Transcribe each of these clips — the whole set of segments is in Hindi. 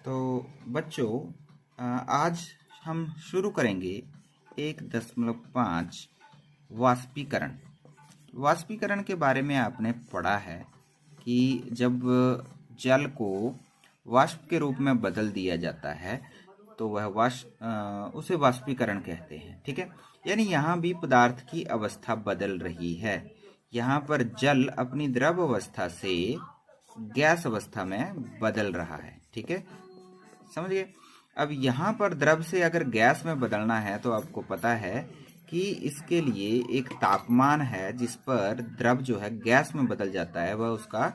तो बच्चों आज हम शुरू करेंगे 1.5 वाष्पीकरण। वाष्पीकरण के बारे में आपने पढ़ा है कि जब जल को वाष्प के रूप में बदल दिया जाता है तो वह उसे वाष्पीकरण कहते हैं। ठीक है, यानी यहाँ भी पदार्थ की अवस्था बदल रही है। यहाँ पर जल अपनी द्रव अवस्था से गैस अवस्था में बदल रहा है। ठीक है, समझ गए। अब यहाँ पर द्रव से अगर गैस में बदलना है तो आपको पता है कि इसके लिए एक तापमान है जिस पर द्रव जो है गैस में बदल जाता है, वह उसका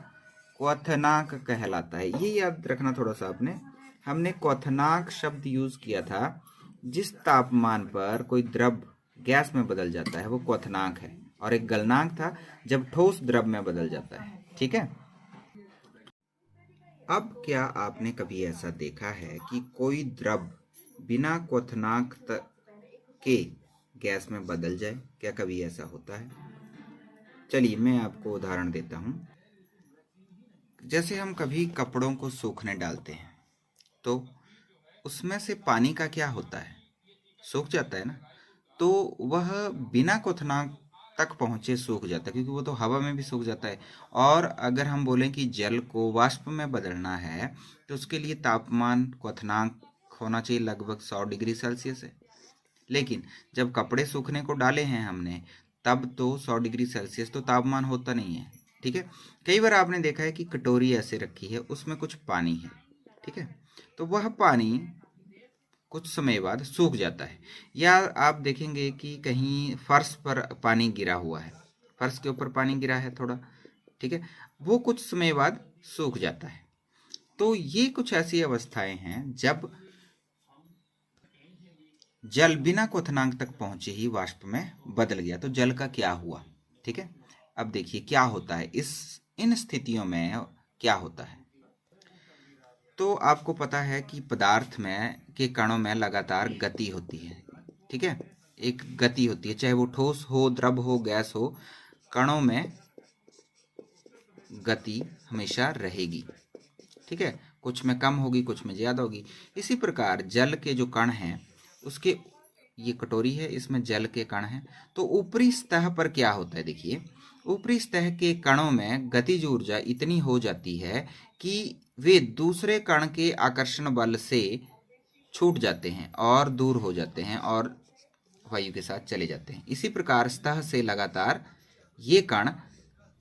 क्वथनांक कहलाता है। ये याद रखना थोड़ा सा आपने। हमने क्वथनांक शब्द यूज किया था। जिस तापमान पर कोई द्रव गैस में बदल जाता है वो क्वथनांक है, और एक गलनांक था जब ठोस द्रव में बदल जाता है। ठीक है, अब क्या आपने कभी ऐसा देखा है कि कोई द्रव बिना क्वथनांक के गैस में बदल जाए? क्या कभी ऐसा होता है? चलिए मैं आपको उदाहरण देता हूँ। जैसे हम कभी कपड़ों को सूखने डालते हैं तो उसमें से पानी का क्या होता है? सूख जाता है ना। तो वह बिना क्वथनांक तक पहुंचे सूख जाता है, क्योंकि वो तो हवा में भी सूख जाता है। और अगर हम बोलें कि जल को वाष्प में बदलना है तो उसके लिए तापमान क्वथनांक होना चाहिए लगभग 100 डिग्री सेल्सियस है। लेकिन जब कपड़े सूखने को डाले हैं हमने, तब तो 100 डिग्री सेल्सियस तो तापमान होता नहीं है। ठीक है, कई बार आपने देखा है कि कटोरी ऐसे रखी है, उसमें कुछ पानी है। ठीक है, तो वह पानी कुछ समय बाद सूख जाता है। या आप देखेंगे कि कहीं फर्श पर पानी गिरा हुआ है, फर्श के ऊपर पानी गिरा है थोड़ा। ठीक है, वो कुछ समय बाद सूख जाता है। तो ये कुछ ऐसी अवस्थाएं हैं जब जल बिना क्वथनांक तक पहुंचे ही वाष्प में बदल गया। तो जल का क्या हुआ? ठीक है, अब देखिए क्या होता है इन स्थितियों में क्या होता है। तो आपको पता है कि पदार्थ में के कणों में लगातार गति होती है। ठीक है, एक गति होती है, चाहे वो ठोस हो, द्रव हो, गैस हो, कणों में गति हमेशा रहेगी। ठीक है, कुछ में कम होगी, कुछ में ज्यादा होगी। इसी प्रकार जल के जो कण हैं, उसके ये कटोरी है, इसमें जल के कण हैं। तो ऊपरी सतह पर क्या होता है? देखिए, ऊपरी सतह के कणों में गतिज ऊर्जा इतनी हो जाती है कि वे दूसरे कण के आकर्षण बल से छूट जाते हैं और दूर हो जाते हैं और वायु के साथ चले जाते हैं। इसी प्रकार सतह से लगातार ये कण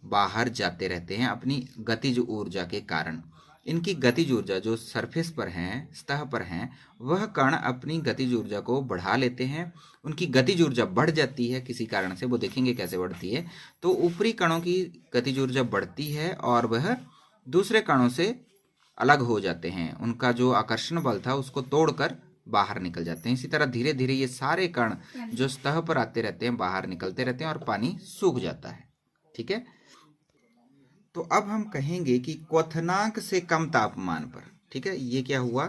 बाहर जाते रहते हैं अपनी गतिज ऊर्जा के कारण। इनकी गतिज ऊर्जा जो सरफेस पर हैं, सतह पर हैं, वह कण अपनी गतिज ऊर्जा को बढ़ा लेते हैं। उनकी गतिज ऊर्जा बढ़ जाती है किसी कारण से, वो देखेंगे कैसे बढ़ती है। तो ऊपरी कणों की गतिज ऊर्जा बढ़ती है और वह दूसरे कणों से अलग हो जाते हैं। उनका जो आकर्षण बल था उसको तोड़कर बाहर निकल जाते हैं। इसी तरह धीरे धीरे ये सारे कण जो सतह पर आते रहते हैं बाहर निकलते रहते हैं और पानी सूख जाता है। ठीक है, तो अब हम कहेंगे कि क्वथनांक से कम तापमान पर, ठीक है, ये क्या हुआ?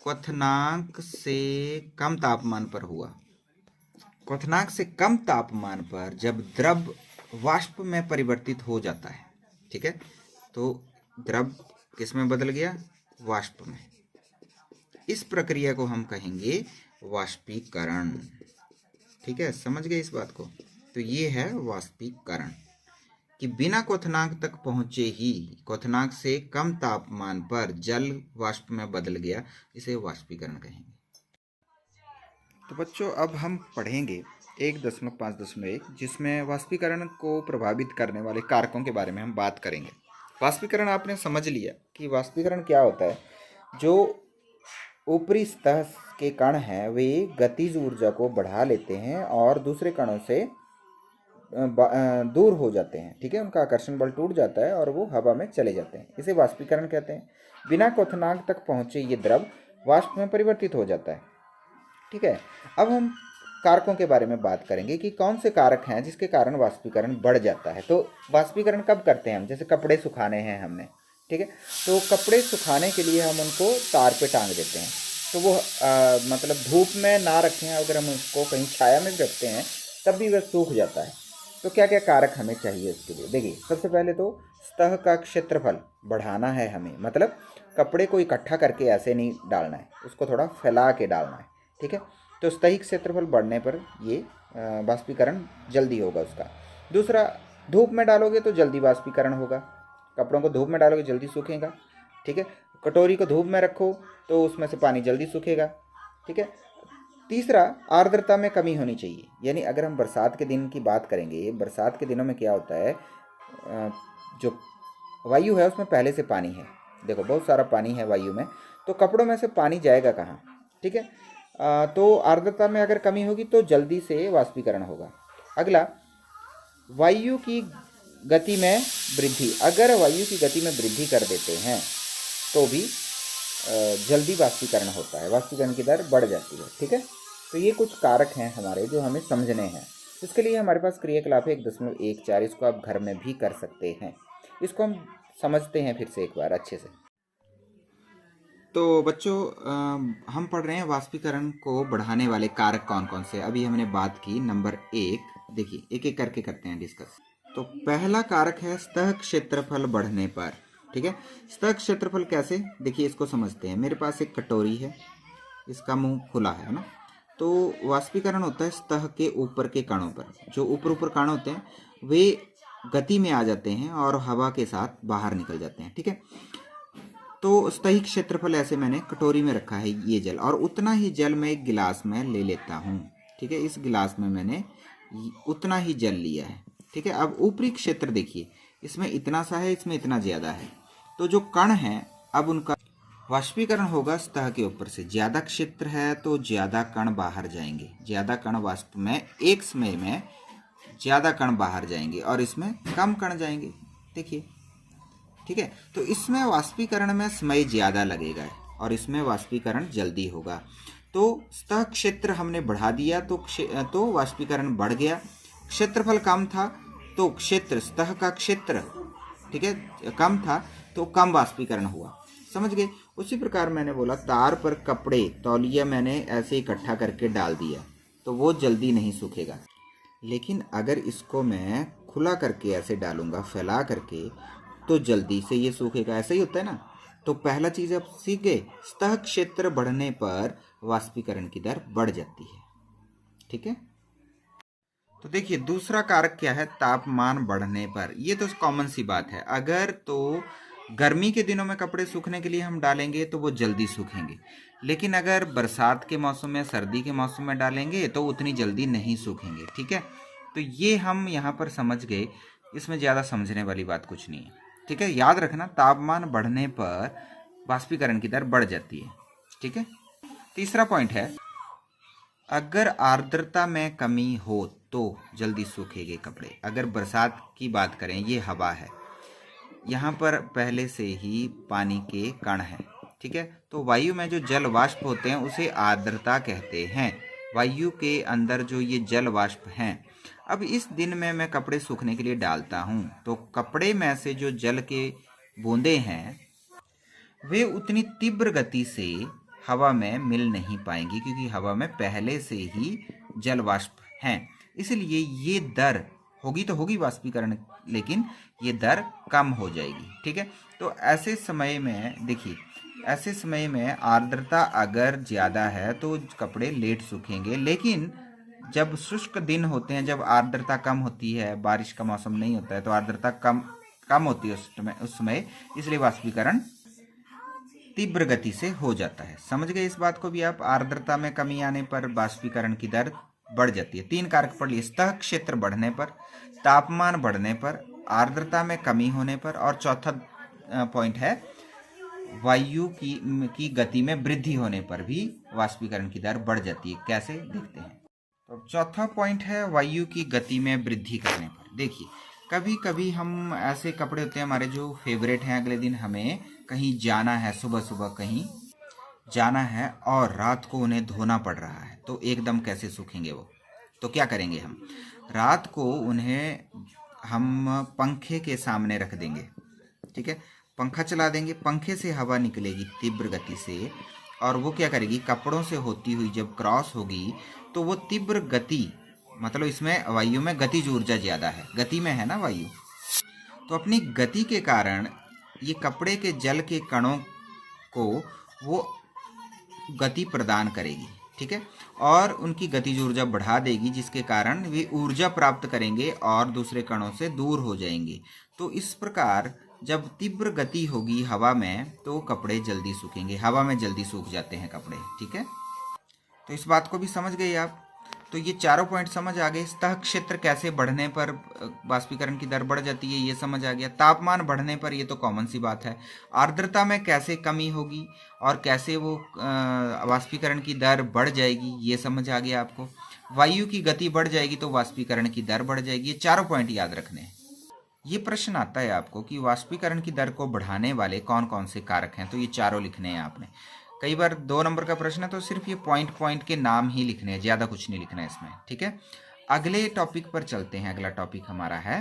क्वथनांक से कम तापमान पर हुआ। क्वथनांक से कम तापमान पर जब द्रव वाष्प में परिवर्तित हो जाता है, ठीक है, तो द्रव किस में बदल गया? वाष्प में। इस प्रक्रिया को हम कहेंगे वाष्पीकरण। ठीक है, समझ गए इस बात को? तो ये है वाष्पीकरण, कि बिना क्वथनांक तक पहुंचे ही क्वथनांक से कम तापमान पर जल वाष्प में बदल गया, इसे वाष्पीकरण कहेंगे। तो बच्चों अब हम पढ़ेंगे 1.5.1 जिसमें वाष्पीकरण को प्रभावित करने वाले कारकों के बारे में हम बात करेंगे। वाष्पीकरण आपने समझ लिया कि वाष्पीकरण क्या होता है। जो ऊपरी सतह के कण हैं वे गतिज ऊर्जा को बढ़ा लेते हैं और दूसरे कणों से दूर हो जाते हैं। ठीक है, उनका आकर्षण बल टूट जाता है और वो हवा में चले जाते हैं। इसे वाष्पीकरण कहते हैं। बिना क्वथनांक तक पहुंचे ये द्रव वाष्प में परिवर्तित हो जाता है। ठीक है, अब हम कारकों के बारे में बात करेंगे कि कौन से कारक हैं जिसके कारण वाष्पीकरण बढ़ जाता है। तो वाष्पीकरण कब करते हैं हम? जैसे कपड़े सुखाने हैं हमने, ठीक है, तो कपड़े सुखाने के लिए हम उनको तार पे टांग देते हैं। तो वो मतलब धूप में ना रखें, अगर हम उसको कहीं छाया में रखते हैं तब भी वह सूख जाता है। तो क्या क्या कारक हमें चाहिए इसके लिए? देखिए, सबसे पहले तो सतह का क्षेत्रफल बढ़ाना है हमें, मतलब कपड़े को इकट्ठा करके ऐसे नहीं डालना है, उसको थोड़ा फैला के डालना है, ठीक है। तो स्तैहिक क्षेत्रफल बढ़ने पर ये वाष्पीकरण जल्दी होगा उसका। दूसरा, धूप में डालोगे तो जल्दी वाष्पीकरण होगा, कपड़ों को धूप में डालोगे जल्दी सूखेगा, ठीक है। कटोरी को धूप में रखो तो उसमें से पानी जल्दी सूखेगा, ठीक है। तीसरा, आर्द्रता में कमी होनी चाहिए, यानी अगर हम बरसात के दिन की बात करेंगे, बरसात के दिनों में क्या होता है, जो वायु है उसमें पहले से पानी है, देखो बहुत सारा पानी है वायु में, तो कपड़ों में से पानी जाएगा कहाँ, ठीक है। तो आर्द्रता में अगर कमी होगी तो जल्दी से वाष्पीकरण होगा। अगला, वायु की गति में वृद्धि, अगर वायु की गति में वृद्धि कर देते हैं तो भी जल्दी वाष्पीकरण होता है, वाष्पीकरण की दर बढ़ जाती है, ठीक है। तो ये कुछ कारक हैं हमारे जो हमें समझने हैं। इसके लिए हमारे पास क्रियाकलाप है 1.14, इसको आप घर में भी कर सकते हैं। इसको हम समझते हैं फिर से एक बार अच्छे से। तो बच्चों, हम पढ़ रहे हैं वाष्पीकरण को बढ़ाने वाले कारक कौन कौन से। अभी हमने बात की नंबर 1, देखिए एक एक करके करते हैं डिस्कस। तो पहला कारक है सतह क्षेत्रफल बढ़ने पर, ठीक है। सतह क्षेत्रफल कैसे, देखिए इसको समझते हैं। मेरे पास एक कटोरी है, इसका मुंह खुला है ना, तो वाष्पीकरण होता है सतह के ऊपर के कणों पर। जो ऊपर कण होते हैं वे गति में आ जाते हैं और हवा के साथ बाहर निकल जाते हैं, ठीक है। तो स्तैहिक क्षेत्रफल ऐसे मैंने कटोरी में रखा है ये जल, और उतना ही जल मैं एक गिलास में ले लेता हूँ, ठीक है। इस गिलास में मैंने उतना ही जल लिया है, ठीक है। अब ऊपरी क्षेत्र देखिए, इसमें इतना सा है, इसमें इतना ज़्यादा है, तो जो कण हैं अब उनका वाष्पीकरण होगा सतह के ऊपर से। ज़्यादा क्षेत्र है तो ज़्यादा कण बाहर जाएंगे, ज़्यादा कण वाष्प में एक समय में ज़्यादा कण बाहर जाएंगे और इसमें कम कण जाएंगे, देखिए, ठीक है। तो इसमें वाष्पीकरण में समय ज़्यादा लगेगा और इसमें वाष्पीकरण जल्दी होगा। तो सतह क्षेत्र हमने बढ़ा दिया तो वाष्पीकरण बढ़ गया। क्षेत्रफल कम था तो क्षेत्र, सतह का क्षेत्र, ठीक है, कम था तो कम वाष्पीकरण हुआ, समझ गए। उसी प्रकार मैंने बोला तार पर कपड़े, तौलिया मैंने ऐसे इकट्ठा करके डाल दिया तो वो जल्दी नहीं सूखेगा। लेकिन अगर इसको मैं खुला करके ऐसे डालूंगा, फैला करके, तो जल्दी से ये सूखेगा। ऐसा ही होता है ना। तो पहला चीज़ आप सीख गए, सतह क्षेत्र बढ़ने पर वाष्पीकरण की दर बढ़ जाती है, ठीक है। तो देखिए दूसरा कारक क्या है, तापमान बढ़ने पर। ये तो कॉमन सी बात है। अगर तो गर्मी के दिनों में कपड़े सूखने के लिए हम डालेंगे तो वो जल्दी सूखेंगे, लेकिन अगर बरसात के मौसम में, सर्दी के मौसम में डालेंगे तो उतनी जल्दी नहीं सूखेंगे, ठीक है। तो ये हम यहाँ पर समझ गए, इसमें ज़्यादा समझने वाली बात कुछ नहीं है, ठीक है। याद रखना, तापमान बढ़ने पर वाष्पीकरण की दर बढ़ जाती है, ठीक है। तीसरा पॉइंट है, अगर आर्द्रता में कमी हो तो जल्दी सूखेंगे कपड़े। अगर बरसात की बात करें, ये हवा है, यहाँ पर पहले से ही पानी के कण हैं, ठीक है। तो वायु में जो जल वाष्प होते हैं उसे आर्द्रता कहते हैं। वायु के अंदर जो ये जल वाष्प हैं, अब इस दिन में मैं कपड़े सूखने के लिए डालता हूँ तो कपड़े में से जो जल के बूंदे हैं वे उतनी तीव्र गति से हवा में मिल नहीं पाएंगी, क्योंकि हवा में पहले से ही जल वाष्प हैं। इसलिए ये दर होगी तो होगी वाष्पीकरण, लेकिन ये दर कम हो जाएगी, ठीक है। तो ऐसे समय में देखिए, ऐसे समय में आर्द्रता अगर ज़्यादा है तो कपड़े लेट सूखेंगे, लेकिन जब शुष्क दिन होते हैं, जब आर्द्रता कम होती है, बारिश का मौसम नहीं होता है, तो आर्द्रता कम होती है उस समय, इसलिए वाष्पीकरण तीव्र गति से हो जाता है। समझ गए इस बात को भी आप। आर्द्रता में कमी आने पर वाष्पीकरण की दर बढ़ जाती है। 3 कारक पढ़ लिए, सतह क्षेत्र बढ़ने पर, तापमान बढ़ने पर, आर्द्रता में कमी होने पर, और चौथा पॉइंट है वायु की गति में वृद्धि होने पर भी वाष्पीकरण की दर बढ़ जाती है। कैसे, देखते हैं। तो चौथा पॉइंट है वायु की गति में वृद्धि करने पर। देखिए कभी कभी हम ऐसे कपड़े होते हैं हमारे जो फेवरेट हैं, अगले दिन हमें कहीं जाना है, सुबह सुबह कहीं जाना है और रात को उन्हें धोना पड़ रहा है, तो एकदम कैसे सूखेंगे वो। तो क्या करेंगे, हम रात को उन्हें हम पंखे के सामने रख देंगे, ठीक है। पंखा चला देंगे, पंखे से हवा निकलेगी तीव्र गति से, और वो क्या करेगी, कपड़ों से होती हुई जब क्रॉस होगी तो वो तीव्र गति, मतलब इसमें वायु में गतिज ऊर्जा ज़्यादा है, गति में है ना वायु, तो अपनी गति के कारण ये कपड़े के जल के कणों को वो गति प्रदान करेगी, ठीक है, और उनकी गतिज ऊर्जा बढ़ा देगी, जिसके कारण वे ऊर्जा प्राप्त करेंगे और दूसरे कणों से दूर हो जाएंगे। तो इस प्रकार जब तीव्र गति होगी हवा में तो कपड़े जल्दी सूखेंगे, हवा में जल्दी सूख जाते हैं कपड़े, ठीक है। तो इस बात को भी समझ गए आप। तो ये चारों पॉइंट समझ आ गए। सतह क्षेत्र कैसे बढ़ने पर वाष्पीकरण की दर बढ़ जाती है, ये समझ आ गया। तापमान बढ़ने पर, ये तो कॉमन सी बात है। आर्द्रता में कैसे कमी होगी और कैसे वो वाष्पीकरण की दर बढ़ जाएगी, ये समझ आ गया आपको। वायु की गति बढ़ जाएगी तो वाष्पीकरण की दर बढ़ जाएगी। ये चारों पॉइंट याद रखने हैं। ये प्रश्न आता है आपको कि वाष्पीकरण की दर को बढ़ाने वाले कौन कौन से कारक हैं, तो ये चारों लिखने हैं आपने। कई बार 2 नंबर का प्रश्न है तो सिर्फ ये पॉइंट के नाम ही लिखने हैं, ज़्यादा कुछ नहीं लिखना है इसमें, ठीक है। अगले टॉपिक पर चलते हैं। अगला टॉपिक हमारा है